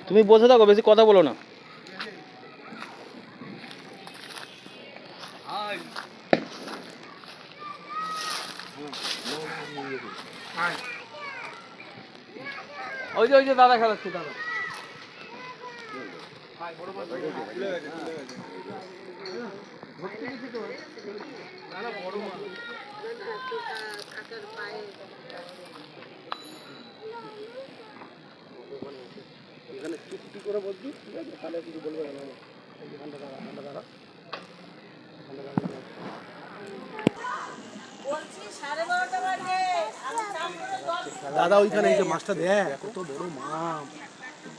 তুমি বসে থাকো, বেশি কথা বলো না। ওই যে দাদা খেলাচ্ছে, দাদা এখানে চুক্তি করে বলছি, ঠিক আছে? তাহলে কিছু বলবে না। দাদা ওইখানে এই যে মাছটা দেখ, কত বড় মাছ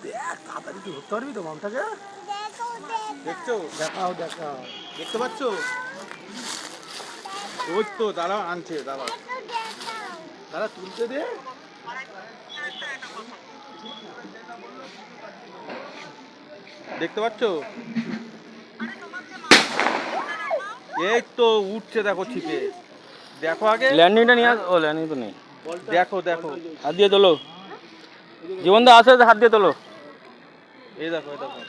দেখ, তাড়াতাড়ি তুই ধরতে পারবি তো মাছটাকে? দেখছো? দেখাও দেখাও, দেখতে পাচ্ছ? ওই তো দাদা আনছে, দাদা দাদা তুলতে দে। দেখতে পাচ্ছ? এই তো উঠছে, দেখো ছিপে, দেখো আগে ল্যান্ডিংটা নিয়ে। ও ল্যান্ডিং তো নেই, দেখো দেখো, হাত দিয়ে তোলো। জীবনদা আসো, হাত দিয়ে তোলো। এই দেখো, এই দেখো,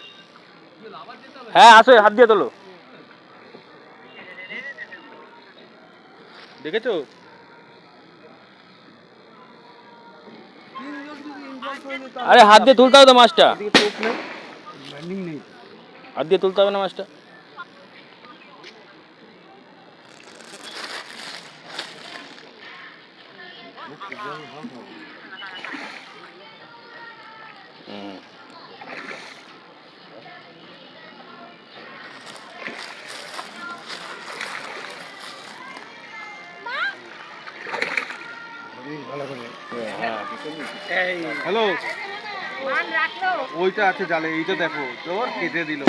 হ্যাঁ আসো, হাত দিয়ে তোলো। দেখেছো? আরে হাত দিয়ে তুলতে হবে তো মাছটা, হাত দিয়ে তুলতে হবে না মাছটা। হ্যালো, ওইটা আছে জালে, এইটা দেখো, তোর কেটে দিল।